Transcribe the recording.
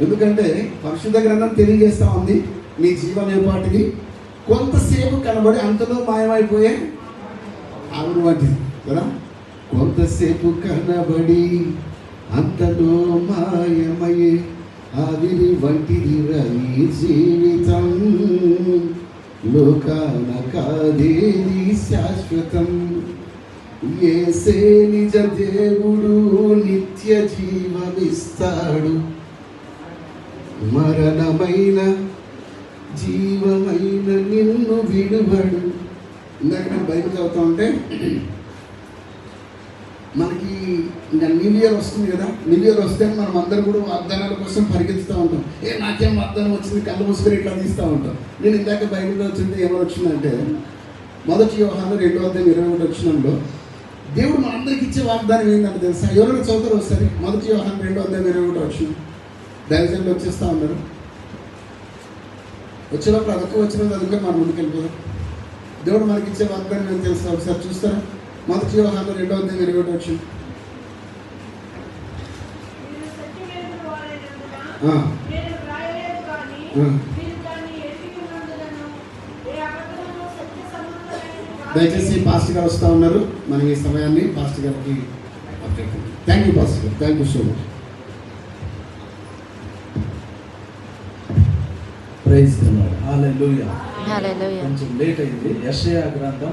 ఎందుకంటే పరిశుద్ధ గ్రంథం తెలియజేస్తా ఉంది, నీ జీవన ఏపాటికి కొంతసేపు కనబడి అంతలో మాయమైపోయే ఆవిరి వంటిది కదా. కొంతసేపు కనబడి అంతలో మాయమయ్యే ఆవిరి వంటిది నీ జీవితం. లోకాన కాదేది శాశ్వతం. యేసే నిజ దేవుడు, నిత్య జీవమిస్తాడు. మరణమైన జీవమైన నిన్ను విడువడు. ఇందాక నేను బైబిల్ చదువుతా ఉంటే మనకి ఇంకా న్యూ ఇయర్ వస్తుంది కదా. న్యూ ఇయర్ వస్తే మనం అందరూ కూడా వాగ్దానాల కోసం పరిగెత్తుతూ ఉంటాం. నాకేం వాగ్దానం వచ్చింది, కళ్ళు మూసుకొని ఇట్లా తీస్తూ ఉంటాం. నేను ఇందాక బైబిల్లో వచ్చింది ఏమని వచ్చిందంటే, 1 యోహాను 2:21 వచనంలో దేవుడు మనందరికి ఇచ్చే వాగ్దానం ఏంటంటే తెలుసా? ఎవరైనా చదువుతారు ఒకసారి 1 యోహాను 2:21 వచనం. దయచేసి వచ్చేస్తూ ఉన్నారు. వచ్చేటప్పుడు అదొక్క వచ్చిన చదువుకొని మనం ముందుకు వెళ్ళిపోదాం. దేవుడు మనకి ఇచ్చే వాగ్దానం ఏం తెలుసా? ఒకసారి చూస్తారా? 1 యోహాను 2:21 వచనం. దయచేసి పాస్టర్ గారు వస్తూ ఉన్నారు. మనం ఈ సమయాన్ని పాస్టర్ గారికి థ్యాంక్ యూ పాస్టర్ గారు, thank you so much. Praise the lord. Hallelujah. Hallelujah. కొంచెం లేట్ అయింది. యెషయా గ్రంథం